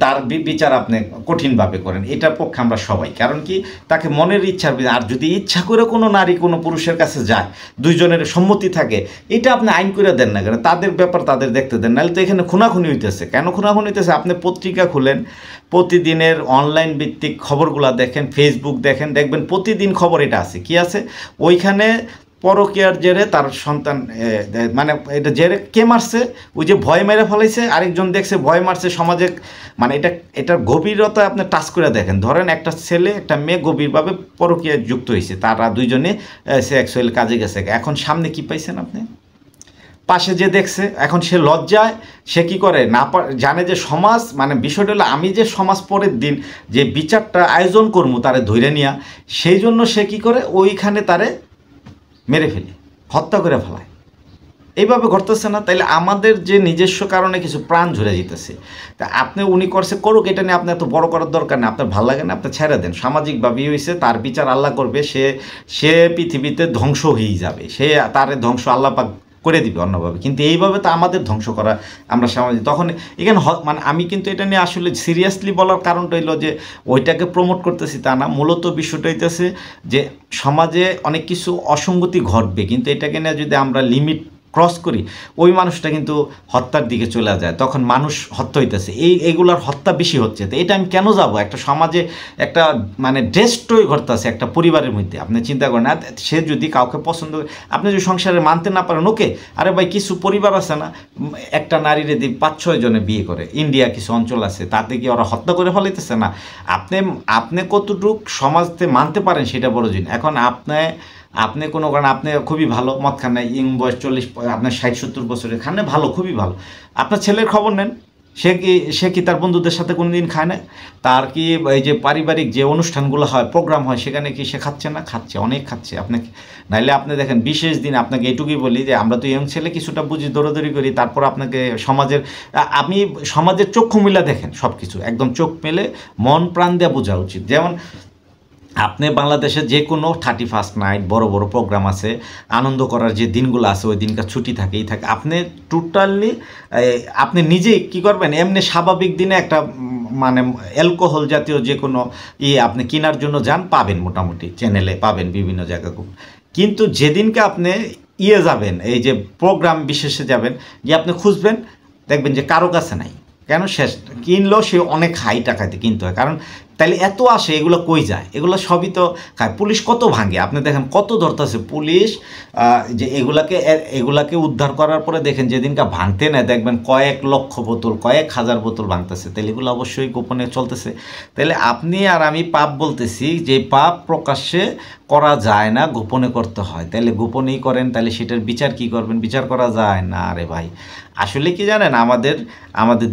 তার বিচার আপনি কঠিনভাবে করেন। এটার পক্ষে আমরা সবাই। কারণ কি, তাকে মনের ইচ্ছার, আর যদি ইচ্ছা করে কোনো নারী কোনো পুরুষের কাছে যায়, দুইজনের সম্মতি থাকে, এটা আপনি আইন করে দেন না কেন? তাদের ব্যাপার তাদের দেখতে দেন। নাহলে তো এখানে খুনাখুনি হইতেছে। কেন খুনাখুনি হইতেছে? আপনি পত্রিকা খুলেন, প্রতিদিনের অনলাইন ভিত্তিক খবরগুলো দেখেন, ফেসবুক দেখেন, দেখবেন প্রতিদিন খবর এটা আছে। কি আছে ওইখানে? পরকীয়ার জেরে তার সন্তান, মানে এটা জেরে কে মারছে? ওই যে ভয় মেরে ফেলাইছে, আরেকজন দেখছে ভয় মারছে সমাজে। মানে এটার গভীরতা আপনি টাচ করে দেখেন। ধরেন একটা ছেলে একটা মেয়ে গভীরভাবে পরকীয়ায় যুক্ত হয়েছে, তারা দুইজনে সেক্সুয়াল কাজে গেছে। এখন সামনে কি পাইছেন আপনি? পাশে যে দেখছে, এখন সে লজ্জায় সে কী করে না, জানে যে সমাজ, মানে বিষয়টা হলো আমি যে সমাজ পরের দিন যে বিচারটা আয়োজন করবো তারে ধরে নিয়া, সেই জন্য সে কী করে ওইখানে তারে মেরে ফেলে, হত্যা করে ফেলায়। এইভাবে ঘটতেছে না? তাইলে আমাদের যে নিজস্ব কারণে কিছু প্রাণ ঝরে যেতেছে। তা আপনি উনি করছে, করুক, এটা নিয়ে আপনি এত বড় করার দরকার নেই। আপনার ভালো লাগে না, আপনি ছেড়ে দেন। সামাজিকভাবেই হয়েছে, তার বিচার আল্লাহ করবে। সে পৃথিবীতে ধ্বংস হয়েই যাবে, তার ধ্বংস আল্লাহ পাক করে দিবে অন্যভাবে, কিন্তু এইভাবে তো আমাদের ধ্বংস করা আমরা সামাজিক তখন এখানে মানে আমি কিন্তু এটা নিয়ে আসলে সিরিয়াসলি বলার কারণটা হইলো যে ওইটাকে প্রমোট করতেছি তা না, মূলত বিষয়টা হইতেছে যে সমাজে অনেক কিছু অসঙ্গতি ঘটবে, কিন্তু এটাকে নিয়ে যদি আমরা লিমিট ক্রস করি ওই মানুষটা কিন্তু হত্যার দিকে চলে যায়, তখন মানুষ হত্যা হইতেছে, এইগুলার হত্যা বেশি হচ্ছে। তো এটা আমি কেন যাব? একটা সমাজে একটা মানে ডেস্ট্রয় ঘটতেছে একটা পরিবারের মধ্যে, আপনি চিন্তা করেন। আর সে যদি কাউকে পছন্দ করে, আপনি যদি সংসারে মানতে না পারেন, ওকে, আরে ভাই কিছু পরিবার আছে না একটা নারীরে দিয়ে 5-6 জনে বিয়ে করে, ইন্ডিয়া কিছু অঞ্চল আছে, তাতে কি ওরা হত্যা করে ফেলাইতেছে না? আপনি কতটুক সমাজতে মানতে পারেন সেটা বড় জিনিস। এখন আপনি কোনো কারণ আপনি খুবই ভালো মদ খান না, ইং বয়স 40, আপনার 60-70 বছরের খান না, ভালো, খুবই ভালো, আপনার ছেলের খবর নেন, সে কি তার বন্ধুদের সাথে কোনো দিন খায় না? তার কি এই যে পারিবারিক যে অনুষ্ঠানগুলো হয়, প্রোগ্রাম হয়, সেখানে কি সে খাচ্ছে না? খাচ্ছে, অনেক খাচ্ছে। আপনাকে নাইলে আপনি দেখেন বিশেষ দিন, আপনাকে এইটুকুই বলি যে আমরা তো ইয়ং ছেলে কিছুটা বুঝি, দৌড়াদৌড়ি করি, তারপর আপনাকে আপনি সমাজের চক্ষু মিলা দেখেন, সব কিছু একদম চোখ মেলে মন প্রাণ দিয়ে বোঝা উচিত। যেমন আপনি বাংলাদেশে যে কোনো 31st নাইট বড় বড় প্রোগ্রাম আছে, আনন্দ করার যে দিনগুলো আছে ওই দিনকার ছুটি থাকেই থাকে, আপনি টোটালি আপনি নিজেই কী করবেন, এমনি স্বাভাবিক দিনে একটা মানে অ্যালকোহল জাতীয় যে কোনো আপনি কেনার জন্য যান, পাবেন, মোটামুটি চ্যানেলে পাবেন বিভিন্ন জায়গায়। কিন্তু যেদিনকে আপনি যাবেন, এই যে প্রোগ্রাম বিশেষে যাবেন, গিয়ে আপনি খুঁজবেন, দেখবেন যে কারো কাছে নাই। কেন? শেষ কিনলেও সে অনেক হাই টাকাতে কিনতে হয়, কারণ তাইলে এত আসে, এগুলো কই যায়? এগুলো সবই তো খায়। পুলিশ কত ভাঙে, আপনি দেখেন কত ধরতেছে পুলিশ, যে এগুলাকে উদ্ধার করার পরে দেখেন যেদিনকে ভাঙতে নেয়, দেখবেন কয়েক লক্ষ বোতল, কয়েক হাজার বোতল ভাঙতেছে। তাহলে এগুলো অবশ্যই গোপনে চলতেছে। তাহলে আপনি আর আমি পাপ বলতেছি, যে পাপ প্রকাশ্যে করা যায় না, গোপনে করতে হয়। তাহলে গোপনেই করেন, তাহলে সেটার বিচার কি করবেন? বিচার করা যায় না। আরে ভাই, আসলে কি জানেন, আমাদের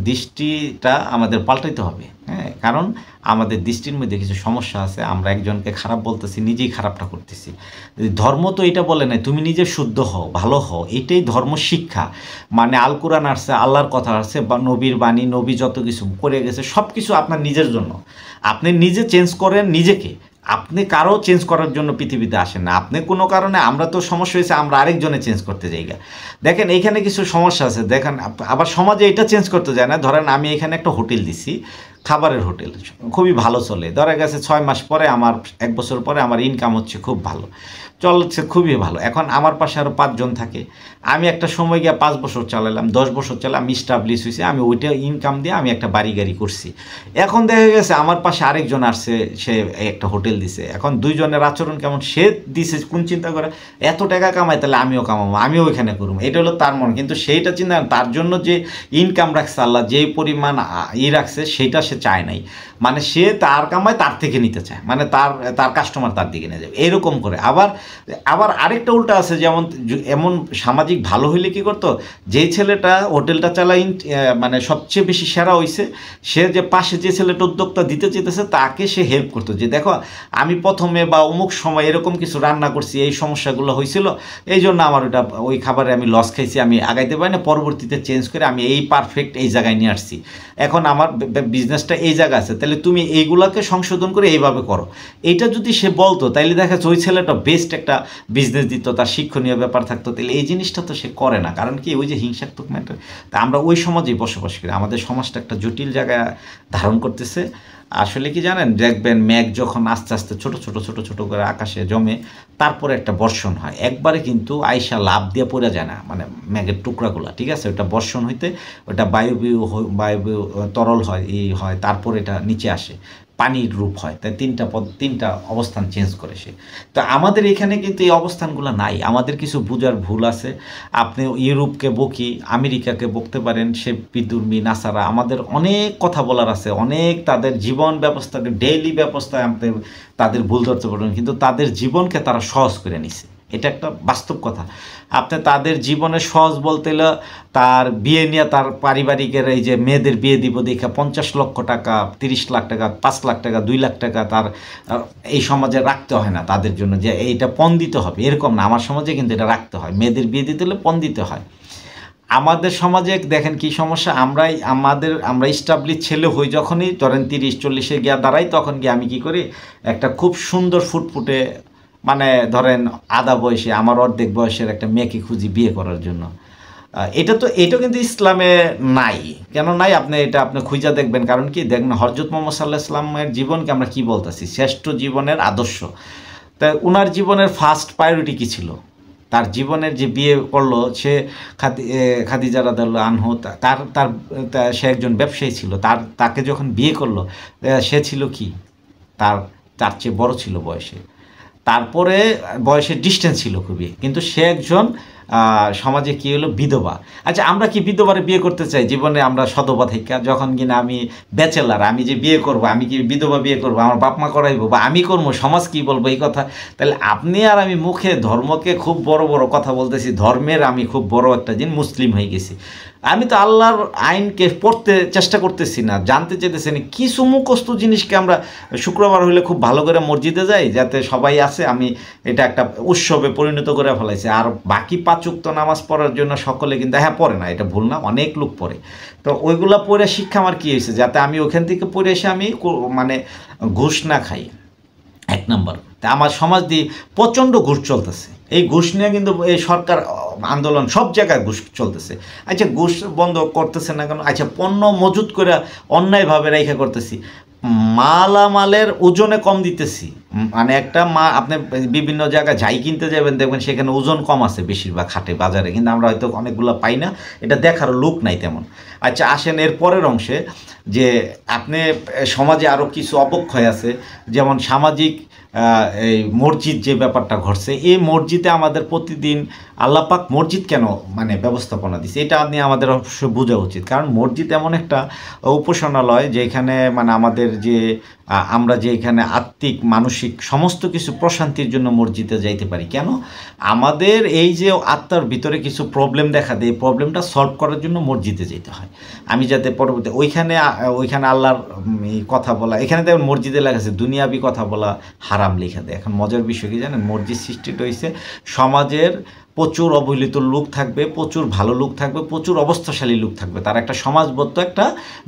দৃষ্টিটা আমাদের পাল্টাইতে হবে। হ্যাঁ, কারণ আমাদের দৃষ্টির মধ্যে কিছু সমস্যা আছে, আমরা একজনকে খারাপ বলতেছি, নিজেই খারাপটা করতেছি। ধর্ম তো এটা বলে না তুমি নিজে শুদ্ধ হও, ভালো হও, এটাই ধর্ম শিক্ষা। মানে আল কোরআন আসছে, আল্লাহর কথা আসছে, বা নবীর বাণী, নবী যত কিছু করে গেছে সব কিছু আপনার নিজের জন্য। আপনি নিজে চেঞ্জ করেন নিজেকে, আপনি কারো চেঞ্জ করার জন্য পৃথিবীতে আসেন না। আপনি কোনো কারণে, আমরা তো সমস্যা হয়েছে আমরা আরেকজনে চেঞ্জ করতে যাই। দেখেন এইখানে কিছু সমস্যা আছে। দেখেন আবার সমাজে এটা চেঞ্জ করতে যায় না। ধরেন আমি এখানে একটা হোটেল দিছি, খাবারের হোটেল, খুবই ভালো চলে, ধরা গেছে 6 মাস পরে আমার, 1 বছর পরে আমার ইনকাম হচ্ছে খুব ভালো, চলছে খুবই ভালো। এখন আমার পাশে আরও 5 জন থাকে, আমি একটা সময় গিয়ে 5 বছর চালালাম, 10 বছর চালাম, আমি স্টাবলিশ হয়েছি, আমি ওইটা ইনকাম দিয়ে আমি একটা বাড়ি গাড়ি করছি। এখন দেখা গেছে আমার পাশে আরেকজন আসছে, সে একটা হোটেল দিছে। এখন 2 জনের আচরণ কেমন, সে দিছে কোন চিন্তা করে এত টাকা কামায়, তাহলে আমিও কামাবো, আমিও ওইখানে করবো, এটা হলো তার মন। কিন্তু সেইটা চিন্তা, তার জন্য যে ইনকাম রাখছে আল্লাহ, যেই পরিমাণ রাখছে সেটা সে চায় নাই। মানে সে তার কামায় তার থেকে নিতে চায়, মানে তার কাস্টমার তার দিকে নিয়ে যাবে, এরকম করে। আবার আরেকটা উল্টা আছে, যেমন এমন সামাজিক ভালো হইলে কি করতো, যেই ছেলেটা হোটেলটা চালাই মানে সবচেয়ে বেশি সেরা হইছে, সে যে পাশে যে ছেলেটা উদ্যোক্তা দিতে চেয়েছে তাকে সে হেল্প করতো, যে দেখো আমি প্রথমে বা অমুক সময় এরকম কিছু রান্না করছি, এই সমস্যাগুলো হয়েছিল, এই জন্য আমার ওই খাবারে আমি লস খাইছি, আমি আগাইতে পারি না, পরবর্তীতে চেঞ্জ করে আমি এই পারফেক্ট এই জায়গায় নিয়ে আসছি, এখন আমার বিজনেসটা এই জায়গা আছে, তাহলে তুমি এইগুলাকে সংশোধন করে এইভাবে করো। এইটা যদি সে বলতো, তাইলে দেখা যাচ্ছে ওই ছেলেটা বেস্ট একটা বিজনেস দিত, তার শিক্ষণীয় ব্যাপার থাকতো। তাহলে এই জিনিসটা তো সে করে না, কারণ কি, ওই যে হিংসাত্মক ম্যাটার। তা আমরা ওই সমাজেই বসবাস করি, আমাদের সমাজটা একটা জটিল জায়গায় ধারণ করতেছে। আসলে কি জানেন, দেখবেন মেঘ যখন আস্তে আস্তে ছোট ছোট ছোট ছোট করে আকাশে জমে, তারপরে একটা বর্ষণ হয়, একবারে কিন্তু আইসা লাভ দিয়ে পড়ে যায় না, মানে মেঘের টুকরাগুলা, ঠিক আছে, ওটা বর্ষণ হইতে ওটা বায়ু তরল হয়, এই হয়, তারপর এটা নিচে আসে, পানির রূপ হয়, তাই তিনটা অবস্থান চেঞ্জ করে সে। তো আমাদের এখানে কিন্তু এই অবস্থানগুলো নাই, আমাদের কিছু বুঝার ভুল আছে। আপনি ইউরোপকে বকি, আমেরিকাকে বকতে পারেন, সে বিদুর্মী নাসারা, আমাদের অনেক কথা বলার আছে, অনেক তাদের জীবন ব্যবস্থাকে, ডেইলি ব্যবস্থায় আপনি তাদের ভুল ধরতে পারবেন, কিন্তু তাদের জীবনকে তারা সহজ করে নিছে, এটা একটা বাস্তব কথা। আপনি তাদের জীবনে সহজ বলতে হলে, তার বিয়ে নিয়ে তার পারিবারিকের এই যে মেয়েদের বিয়ে দিব দেখে 50 লক্ষ টাকা, 30 লাখ টাকা, 5 লাখ টাকা, 2 লাখ টাকা তার এই সমাজে রাখতে হয় না তাদের জন্য, যে এইটা পণ দিতে হবে এরকম না। আমার সমাজে কিন্তু এটা রাখতে হয়, মেয়েদের বিয়ে দিতে হলে পণ দিতে হয়। আমাদের সমাজে দেখেন কি সমস্যা, আমরা স্টাবলিশ ছেলে হই যখনই, ধরেন 30-40-এ গিয়া দাঁড়াই, তখন গিয়ে আমি কি করি, একটা খুব সুন্দর ফুটফুটে মানে ধরেন আধা বয়সে আমার অর্ধেক বয়সের একটা মেয়েকে খুঁজি বিয়ে করার জন্য। এটা কিন্তু ইসলামে নাই। কেন নাই আপনি এটা আপনি খুঁজা দেখবেন। কারণ কি দেখবেন হযরত মুহাম্মদ সাল্লাল্লাহু আলাইহি ওয়াসাল্লামের জীবনকে আমরা কি বলতেছি শ্রেষ্ঠ জীবনের আদর্শ। তা উনার জীবনের ফার্স্ট প্রায়োরিটি কী ছিল? তার জীবনের যে বিয়ে করলো সে খাদিজা রাদিয়াল্লাহু আনহা, সে একজন ব্যবসায়ী ছিল। তাকে যখন বিয়ে করলো সে ছিল কি তার চেয়ে বড় ছিল বয়সে, তারপরে বয়সের ডিস্টেন্স ছিল খুবই, কিন্তু সে একজন সমাজে কী হলো বিধবা। আচ্ছা আমরা কি বিধবারে বিয়ে করতে চাই জীবনে? আমরা সধবা থেকে যখন কিনা আমি ব্যাচেলার, আমি যে বিয়ে করব, আমি কি বিধবা বিয়ে করব, আমার বাপ মা করাইবো বা আমি করবো, সমাজ কি বলবো এই কথা? তাহলে আপনি আর আমি মুখে ধর্মকে খুব বড় বড় কথা বলতেছি, ধর্মের আমি খুব বড় একটা জিনিস মুসলিম হয়ে গেছি। আমি তো আল্লাহর আইনকে পড়তে চেষ্টা করতেছি না, জানতে চাইতেছি না। কিছু মুখস্থ জিনিসকে আমরা শুক্রবার হলে খুব ভালো করে মসজিদে যাই যাতে সবাই আসে, আমি এটা একটা উৎসবে পরিণত করে ফেলাইছি। আর বাকি 5 ওয়াক্ত নামাজ পড়ার জন্য সকলে কিন্তু পড়ে না, এটা ভুল না, অনেক লোক পড়ে। তো ওইগুলা পড়ে শিক্ষা আমার কী হয়েছে, যাতে আমি ওখান থেকে পড়ে এসে আমি মানে ঘুষ না খাই, 1 নম্বর। তা আমার সমাজ দিয়ে প্রচণ্ড ঘুষ চলতেছে। এই ঘুষ নিয়ে কিন্তু এই সরকার আন্দোলন সব জায়গায় ঘুষ চলতেছে। আচ্ছা ঘুষ বন্ধ করতেছে না কেন? আচ্ছা পণ্য মজুত করে অন্যায়ভাবে রেখা করতেছি, মালামালের ওজনে কম দিতেছি। মানে একটা আপনি বিভিন্ন জায়গায় যাই কিনতে যাবেন দেখবেন সেখানে ওজন কম আছে বেশিরভাগ হাটে বাজারে, কিন্তু আমরা হয়তো অনেকগুলো পাই না, এটা দেখার লোক নাই তেমন। আচ্ছা আসেন এর পরের অংশে, যে আপনি সমাজে আরও কিছু অবক্ষয় আছে, যেমন সামাজিক এই মসজিদ যে ব্যাপারটা ঘটছে, এই মসজিদে আমাদের প্রতিদিন আল্লাহ পাক মসজিদ কেন মানে ব্যবস্থাপনা দিচ্ছে, এটা নিয়ে আমাদের অবশ্যই বোঝা উচিত। কারণ মসজিদ এমন একটা উপাসনালয় যেখানে মানে আমাদের যে আমরা যে এখানে আত্মিক মানসিক সমস্ত কিছু প্রশান্তির জন্য মসজিদে যাইতে পারি। কেন? আমাদের এই যে আত্মার ভিতরে কিছু প্রবলেম দেখা দেয়, এই প্রবলেমটা সলভ করার জন্য মসজিদে যেতে হয়। আমি যাতে পরবর্তী ওইখানে আল্লাহর কথা বলা, এখানে দেখুন মসজিদে লেখা আছে দুনিয়াবি কথা বলা হারাম লেখা দেয়। এখন মজার বিষয় কি জানেন, মসজিদ সৃষ্টিটা হয়েছে সমাজের প্রচুর অবহেলিত লোক থাকবে, প্রচুর ভালো লোক থাকবে, প্রচুর অবস্থাশালী লোক থাকবে, তার একটা সমাজবদ্ধ একটা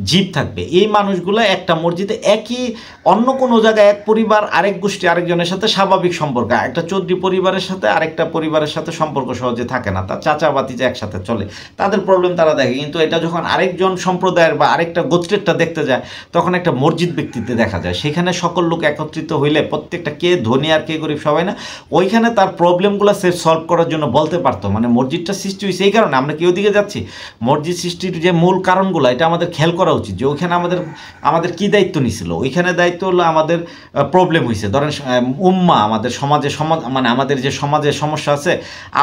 জীব থাকবে। এই মানুষগুলো একটা মসজিদে একই, অন্য কোনো জায়গায় এক পরিবার আরেক গোষ্ঠী আরেকজনের সাথে স্বাভাবিক সম্পর্ক, একটা চৌধুরী পরিবারের সাথে আরেকটা পরিবারের সাথে সম্পর্ক সহজে থাকে না, তার চাচা ভাতিজা একসাথে চলে, তাদের প্রবলেম তারা দেখে। কিন্তু এটা যখন আরেকজন সম্প্রদায়ের বা আরেকটা গোত্রেরটা দেখতে যায় তখন একটা মসজিদ ব্যক্তিত্বে দেখা যায়, সেখানে সকল লোক একত্রিত হইলে প্রত্যেকটা কে ধনী আর কে গরিব সবাই না, ওইখানে তার প্রবলেমগুলো সে সলভ করার জন্য বলতে পারতো। মানে মসজিদটা সৃষ্টি হয়েছে এই কারণে। আমরা কি ওদিকে যাচ্ছি? মসজিদ সৃষ্টির যে মূল কারণগুলো এটা আমাদের খেয়াল করা উচিত, যে ওইখানে আমাদের কি দায়িত্ব নিছিল। ওইখানে দায়িত্ব হলো আমাদের প্রবলেম হয়েছে, ধরেন উম্মা আমাদের মানে আমাদের যে সমাজে সমস্যা আছে,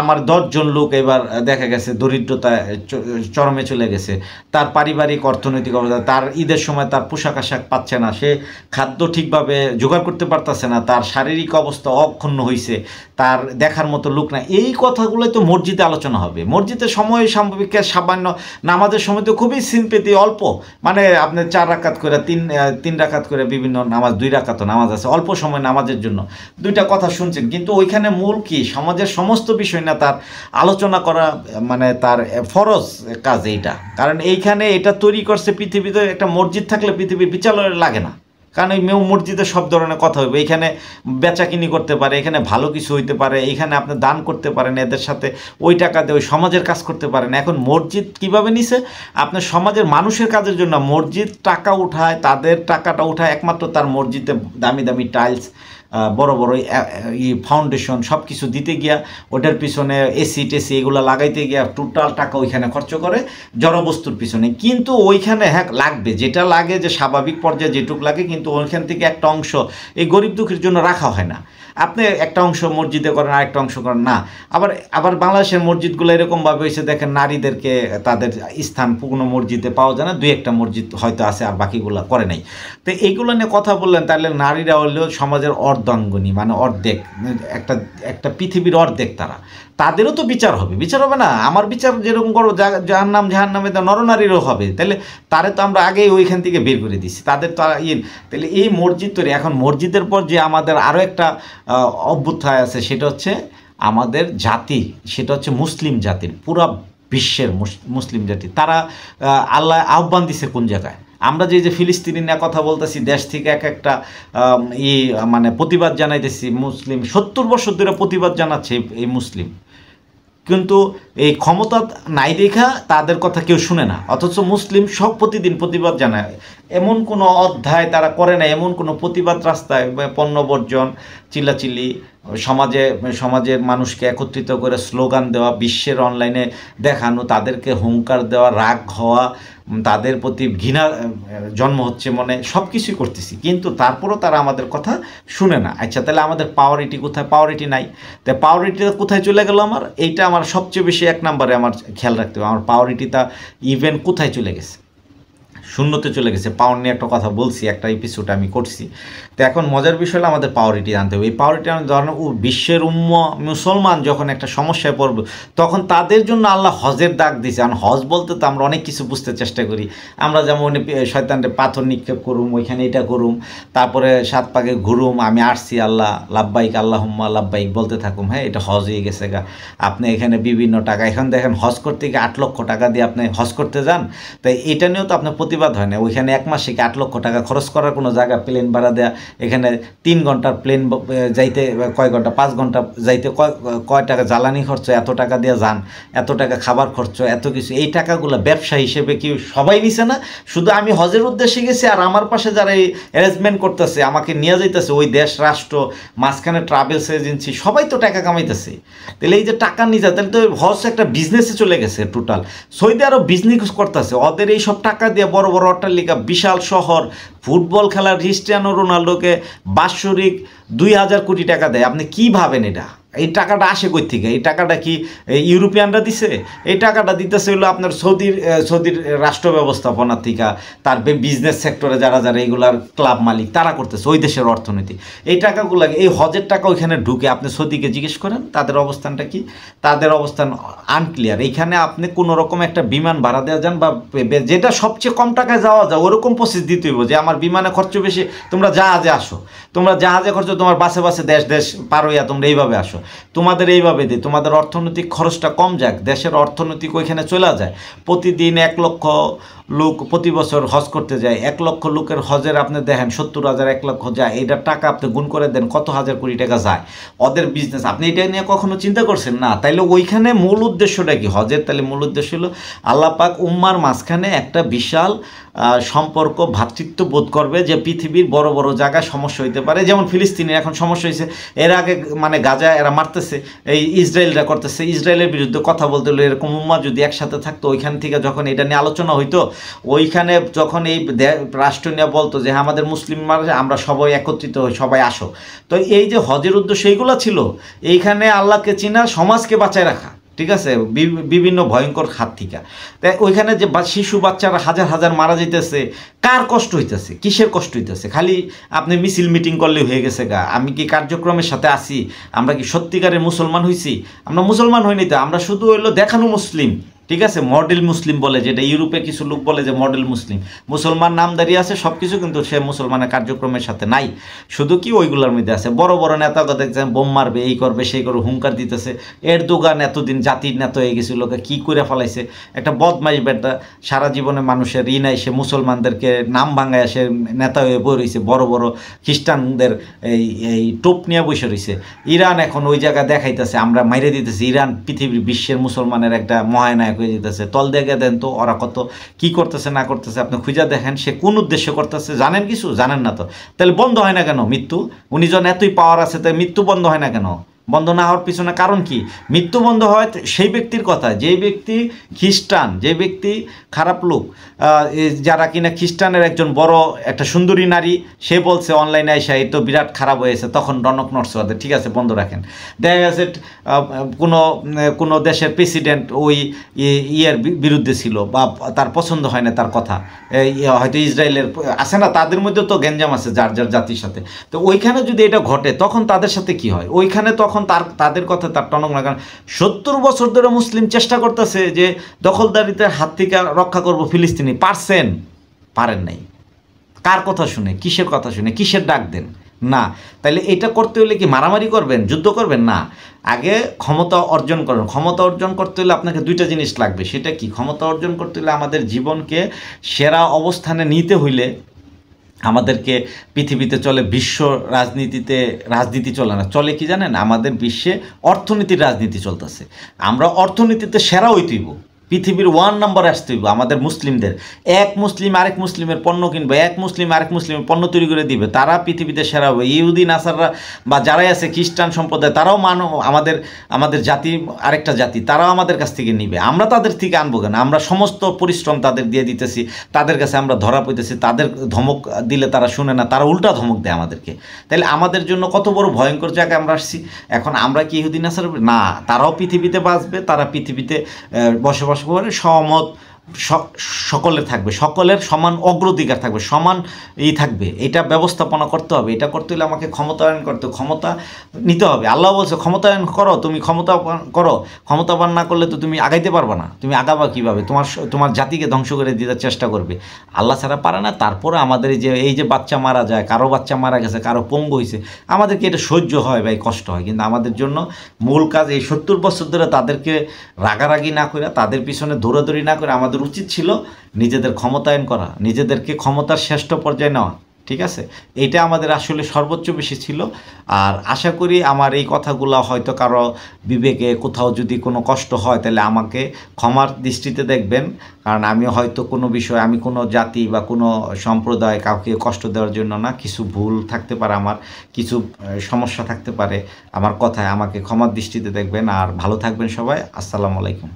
আমার 10 জন লোক এবার দেখা গেছে দরিদ্রতায় চরমে চলে গেছে, তার পারিবারিক অর্থনৈতিক অবস্থা, তার ঈদের সময় তার পোশাক আশাক পাচ্ছে না, সে খাদ্য ঠিকভাবে জোগাড় করতে পারতেছে না, তার শারীরিক অবস্থা অক্ষুণ্ণ হয়েছে, তার দেখার মতো লোক না। এই কথাগুলোই তো মসজিদে আলোচনা হবে। মসজিদে সময় সাময়িক সামান্য, নামাজের সময় তো খুবই সিম্পেতি অল্প, মানে আপনি 4 রাকাত করে 3 রাকাত করে বিভিন্ন নামাজ, 2 রাকাতও নামাজ আছে, অল্প সময় নামাজের জন্য 2টা কথা শুনছেন, কিন্তু ওইখানে মূল কি সমাজের সমস্ত বিষয় না তার আলোচনা করা, মানে তার ফরজ কাজ এইটা। কারণ এইখানে এটা তৈরি করছে পৃথিবীতে, একটা মসজিদ থাকলে পৃথিবীর বিচালয় লাগে না, কারণ এই মসজিদে সব ধরনের কথা হবে, এখানে বেচাকিনি করতে পারে, এখানে ভালো কিছু হইতে পারে, এখানে আপনি দান করতে পারেন, এদের সাথে ওই টাকা দিয়ে ওই সমাজের কাজ করতে পারেন। এখন মসজিদ কিভাবে নিছে? আপনার সমাজের মানুষের কাজের জন্য মসজিদ টাকা উঠায়, তাদের টাকাটা উঠায় একমাত্র তার মসজিদে দামি দামি টাইলস, বড় বড় ফাউন্ডেশন সব কিছু দিতে গিয়া, ওটার পিছনে এসি টেসি এগুলো লাগাইতে গিয়া টোটাল টাকা ওইখানে খরচ করে জড়বস্তুর পিছনে। কিন্তু ওইখানে লাগবে যেটা লাগে, যে স্বাভাবিক পর্যায়ে যেটুক লাগে, কিন্তু ওইখান থেকে একটা অংশ এই গরিব দুঃখীর জন্য রাখা হয় না। আপনি একটা অংশ মসজিদে করেন, আরেকটা অংশ করেন না। আবার বাংলাদেশের মসজিদগুলো এরকমভাবে হয়েছে, দেখেন নারীদেরকে তাদের স্থান পূর্ণ মসজিদে পাওয়া যায় না, 2-1টা মসজিদ হয়তো আছে আর বাকিগুলো করে নাই। তো এইগুলো নিয়ে কথা বললেন, তাহলে নারীরা হলেও সমাজের অর্ধাঙ্গিনী, মানে অর্ধেক, একটা পৃথিবীর অর্ধেক, তাদেরও তো বিচার হবে। বিচার হবে না? আমার বিচার যেরকম করো জাহান্নামে তো নরনারীরও হবে, তাহলে তারে তো আমরা আগেই ওইখান থেকে বের করে দিচ্ছি, তাদের তো তাহলে এই মসজিদ তৈরি। এখন মসজিদের পর যে আমাদের আরও একটা অভ্যুত্থান আছে, সেটা হচ্ছে আমাদের জাতি, সেটা হচ্ছে মুসলিম জাতির, পুরা বিশ্বের মুসলিম জাতি। তারা আল্লাহ আহ্বান দিছে কোন জায়গায়? আমরা যে ফিলিস্তিনি নিয়ে কথা বলতেছি, দেশ থেকে এক একটা মানে প্রতিবাদ জানাইতেছি, মুসলিম 70 বছর ধরে প্রতিবাদ জানাচ্ছে এই মুসলিম, কিন্তু এই ক্ষমতা নাই দেখা তাদের কথা কেউ শুনে না। অথচ মুসলিম সব প্রতিদিন প্রতিবাদ জানায়, এমন কোনো অধ্যায় তারা করে না, এমন কোনো প্রতিবাদ রাস্তায় পণ্য বর্জন, চিল্লাচিল্লি, সমাজের মানুষকে একত্রিত করে স্লোগান দেওয়া, বিশ্বের অনলাইনে দেখানো, তাদেরকে হুঙ্কার দেওয়া, রাগ হওয়া, তাদের প্রতি ঘৃণা জন্ম হচ্ছে মনে, সব কিছুই করতেছি, কিন্তু তারপরও তারা আমাদের কথা শুনে না। আচ্ছা, তাহলে আমাদের পাওয়ারিটি কোথায়? পাওয়ারিটি নাই। তাই পাওয়ারিটিটা কোথায় চলে গেল আমার? এইটা আমার সবচেয়ে বেশি এক নম্বরে আমার খেয়াল রাখতে হবে, আমার পাওয়ারিটিটা ইভেন কোথায় চলে গেছে? শূন্যতে চলে গেছে। পাওয়ার নিয়ে একটা কথা বলছি, একটা এপিসোড আমি করছি। তো এখন মজার বিষয় হলো আমাদের পাওয়ারিটি আনতে হবে। এই পাওয়ারিটি ধরেন বিশ্বের মুসলমান যখন একটা সমস্যায় পড়বে, তখন তাদের জন্য আল্লাহ হজের ডাক দিয়েছে। কারণ হজ বলতে তো আমরা অনেক কিছু বুঝতে চেষ্টা করি। আমরা যেমন শয়তানরে পাথর নিক্ষেপ করুম, ওইখানে এটা করুম, তারপরে 7 পাকে ঘুরুম, আমি আসছি আল্লাহ লাব্বাইক আল্লাহুম্মা লাব্বাইক বলতে থাকুম, হ্যাঁ এটা হজ হয়ে গেছে গা। আপনি এখানে বিভিন্ন টাকা, এখন দেখেন হজ করতে গিয়ে 8 লক্ষ টাকা দিয়ে আপনি হজ করতে যান, তাই এটা নিয়েও তো আপনার প্রতিবাদ হয় না। ওইখানে 1 মাসে 8 লক্ষ টাকা খরচ করার কোনো জায়গা, প্লেন ভাড়া দেয়া, এখানে 3 ঘন্টার প্লেন যাইতে কয় ঘন্টা, 5 ঘন্টা যাইতে কয় টাকা জ্বালানি খরচ, এত টাকা দিয়ে যান, এত টাকা খাবার খরচ, এত কিছু, এই টাকাগুলো ব্যবসা হিসেবে কি সবাই নিছে না? শুধু আমি হজের উদ্দেশ্যে গেছি, আর আমার পাশে যারা এই অ্যারেঞ্জমেন্ট করতেছে, আমাকে নিয়ে যাইতেছে, ওই দেশ রাষ্ট্র, মাঝখানে ট্রাভেলস এজেন্সি, সবাই তো টাকা কামাইতেছে। তাহলে এই যে টাকা নিয়ে যায়, তাহলে তো হজ একটা বিজনেসে চলে গেছে টোটাল। সৌদি আরব বিজনেস করতেছে, ওদের এই সব টাকা দিয়ে বড় বড় অট্টালিকা, বিশাল শহর, ফুটবল খেলার ক্রিস্টিয়ানো রোনাল্ডোকে বাৎসরিক 2000 কোটি টাকা দেয়। আপনি কি ভাবেন এটা? এই টাকাটা আসে কই থেকে? এই টাকাটা কি ইউরোপিয়ানরা দিছে? এই টাকাটা দিতেছে হলো আপনার সৌদির রাষ্ট্র ব্যবস্থাপনা থেকে, তার বিজনেস সেক্টরে যারা এইগুলার ক্লাব মালিক, তারা করতেছে, ওই দেশের অর্থনীতি। এই টাকাগুলো, এই হজের টাকা ওইখানে ঢুকে, আপনি সৌদিকে জিজ্ঞেস করেন তাদের অবস্থানটা কি? তাদের অবস্থান আনক্লিয়ার। এইখানে আপনি কোনো রকম একটা বিমান ভাড়া দেওয়া যান, বা যেটা সবচেয়ে কম টাকায় যাওয়া যায়, ওরকম প্রসেস দিতে হইব যে আমার বিমানে খরচ বেশি, তোমরা জাহাজে আসো, তোমরা জাহাজে খরচ, তোমার বাসে বাসে দেশ পার হইয়া তোমরা এইভাবে আসো, তোমাদের এইভাবে দিই, তোমাদের অর্থনৈতিক খরচটা কম যাক, দেশের অর্থনৈতিক ওইখানে চলে যায়। প্রতিদিন 1 লক্ষ লোক প্রতি বছর হজ করতে যায়, 1 লক্ষ লোকের হজের আপনি দেখেন 70,000, 1 লক্ষ যায়, এইটার টাকা আপনি গুণ করে দেন কত হাজার কোটি টাকা যায় ওদের বিজনেস। আপনি এটা নিয়ে কখনো চিন্তা করছেন না? তাইলে ওইখানে মূল উদ্দেশ্যটা কি হজের? তাহলে মূল উদ্দেশ্য হলো আল্লাহ পাক উম্মার মাঝখানে একটা বিশাল সম্পর্ক, ভ্রাতৃত্ব বোধ করবে, যে পৃথিবীর বড় বড় জায়গায় সমস্যা হইতে পারে। যেমন ফিলিস্তিনের এখন সমস্যা হয়েছে, এর আগে মানে গাজা এরা মারতেছে, এই ইসরায়েলরা করতেছে, ইসরায়েলের বিরুদ্ধে কথা বলতে হলো, এরকম উম্মা যদি একসাথে থাকতো, ওইখান থেকে যখন এটা নিয়ে আলোচনা হইতো, ওইখানে যখন এই রাষ্ট্র নিয়ে বলতো যে আমাদের মুসলিম আমরা সবাই একত্রিত হই, সবাই আসো, তো এই যে হজের উদ্দেশ্য এইগুলো ছিল, এইখানে আল্লাহকে চিনা, সমাজকে বাঁচায় রাখা, ঠিক আছে, বিভিন্ন ভয়ঙ্কর হাত থেকে। তাই ওইখানে যে শিশু বাচ্চারা হাজার হাজার মারা যাইতেছে, কার কষ্ট হইতেছে? কিসের কষ্ট হইতেছে? খালি আপনি মিছিল মিটিং করলে হয়ে গেছে গা। আমি কি কার্যক্রমের সাথে আসি? আমরা কি সত্যিকারের মুসলমান হইছি? আমরা মুসলমান হইনি তো, আমরা শুধু হইলো দেখানো মুসলিম, ঠিক আছে, মডেল মুসলিম বলে, যেটা ইউরোপে কিছু লোক বলে যে মডেল মুসলিম, মুসলমান নামদারি আছে সব কিছু, কিন্তু সে মুসলমানের কার্যক্রমের সাথে নাই, শুধু কি ওইগুলোর মধ্যে আছে। বড় বড় নেতাকে দেখছেন বোম মারবে, এই করবে, সেই করবে, হুঙ্কার দিতেছে। এরদোগান এতদিন জাতির নেতা হয়ে গেছিল, লোকে কী করে ফেলাইছে, একটা বদমাইশ বেটা, সারা জীবনে মানুষের ঋণ এসে মুসলমানদেরকে নাম ভাঙায় সে নেতা হয়ে বই রয়েছে, বড় বড় খ্রিস্টানদের এই টোপ নিয়ে বসে রয়েছে। ইরান এখন ওই জায়গায় দেখাইতেছে আমরা মাইরে দিতেছি, ইরান পৃথিবীর বিশ্বের মুসলমানের একটা মহানায়ক হয়ে যেতেছে। তল দেখে দেন তো ওরা কত কি করতেছে না করতেছে, আপনি খুঁজা দেখেন সে কোন উদ্দেশ্যে করতেছে, জানেন কিছু? জানেন না তো। তাহলে বন্ধ হয় না কেন মৃত্যু? উনি যখন এতই পাওয়ার আছে, তাই মৃত্যু বন্ধ হয় না কেন? বন্ধ না হওয়ার পিছনে কারণ কি? মৃত্যু বন্ধ হয় সেই ব্যক্তির কথা, যে ব্যক্তি খ্রিস্টান, যে ব্যক্তি খারাপ লোক, যারা কিনা খ্রিস্টানের একজন বড় একটা সুন্দরী নারী, সে বলছে অনলাইনে আইসা এই তো বিরাট খারাপ হয়েছে, তখন ডনক নড়ছে ওদের, ঠিক আছে বন্ধ রাখেন। দেখা গেছে কোনো দেশের প্রেসিডেন্ট ওই ইয়ের বিরুদ্ধে ছিল, বা তার পছন্দ হয় না তার কথা, হয়তো ইসরায়েলের আছে না, তাদের মধ্যে তো গ্যাঞ্জাম আছে যার যার জাতির সাথে। তো ওইখানে যদি এটা ঘটে, তখন তাদের সাথে কি হয়? ওইখানে তখন তাদের কথা তার টনক না। কারণ 70 বছর ধরে মুসলিম চেষ্টা করতেছে যে দখলদারিতে হাত থেকে রক্ষা করব ফিলিস্তিনি, পারেন নাই। কার কথা শুনে, কিসের কথা শুনে, কিসের ডাক দেন? না। তাহলে এটা করতে হলে কি মারামারি করবেন, যুদ্ধ করবেন? না, আগে ক্ষমতা অর্জন করুন। ক্ষমতা অর্জন করতে হলে আপনাকে দুইটা জিনিস লাগবে। সেটা কি? ক্ষমতা অর্জন করতে হলে আমাদের জীবনকে সেরা অবস্থানে নিতে হইলে আমাদেরকে, পৃথিবীতে চলে বিশ্ব রাজনীতিতে, রাজনীতি চলে না, চলে কি জানেন? আমাদের বিশ্বে অর্থনীতির রাজনীতি চলতেছে। আমরা অর্থনীতিতে সেরা হইতেইব, পৃথিবীর 1 নম্বরে আসতে হইব আমাদের মুসলিমদের। এক মুসলিম আরেক মুসলিমের পণ্য কিনবে, এক মুসলিম আরেক মুসলিমের পণ্য তৈরি করে দিবে, তারা পৃথিবীতে সেরা হবে। ইহুদি নাসাররা বা যারাই আছে খ্রিস্টান সম্প্রদায়, তারাও আমাদের জাতি, আরেকটা জাতি, তারাও আমাদের কাছ থেকে নিবে। আমরা তাদের থেকে আনবো কেন? আমরা সমস্ত পরিশ্রম তাদের দিয়ে দিতেছি, তাদের কাছে আমরা ধরা পড়তেছি, তাদের ধমক দিলে তারা শুনে না, তারা উল্টা ধমক দেয় আমাদেরকে। তাহলে আমাদের জন্য কত বড় ভয়ঙ্কর জায়গায় আমরা আসছি। এখন আমরা কি ইহুদি নাসার? না, তারাও পৃথিবীতে বাঁচবে, তারা পৃথিবীতে বসবাস করে, সহমত সকলের থাকবে, সকলের সমান অগ্রাধিকার থাকবে, সমান থাকবে। এটা ব্যবস্থাপনা করতে হবে। এটা করতে হলে আমাকে ক্ষমতায়ন করতে, ক্ষমতা নিতে হবে। আল্লাহ বলছে ক্ষমতায়ন করো, তুমি ক্ষমতা করো। ক্ষমতাবান না করলে তো তুমি আগাইতে পারবে না। তুমি আগাবা কীভাবে? তোমার জাতিকে ধ্বংস করে দিতে চেষ্টা করবে। আল্লাহ ছাড়া পারে না। তারপরে আমাদের এই যে বাচ্চা মারা যায়, কারো বাচ্চা মারা গেছে, কারো পঙ্গু হয়েছে, আমাদেরকে এটা সহ্য হয় ভাই, কষ্ট হয়। কিন্তু আমাদের জন্য মূল কাজ এই 70 বছর ধরে তাদেরকে রাগারাগি না করে, তাদের পিছনে দৌড়াদৌড়ি না করে, আমাদের উচিত ছিল নিজেদের ক্ষমতায়ন করা, নিজেদেরকে ক্ষমতার শ্রেষ্ঠ পর্যায়ে নেওয়া। ঠিক আছে, এইটা আমাদের আসলে সর্বোচ্চ বেশি ছিল। আর আশা করি আমার এই কথাগুলো হয়তো কারো বিবেকে কোথাও যদি কোনো কষ্ট হয়, তাহলে আমাকে ক্ষমার দৃষ্টিতে দেখবেন। কারণ আমি হয়তো কোনো বিষয়, আমি কোনো জাতি বা কোনো সম্প্রদায় কাউকে কষ্ট দেওয়ার জন্য না। কিছু ভুল থাকতে পারে, আমার কিছু সমস্যা থাকতে পারে আমার কথায়, আমাকে ক্ষমার দৃষ্টিতে দেখবেন। আর ভালো থাকবেন সবাই। আসসালামু আলাইকুম।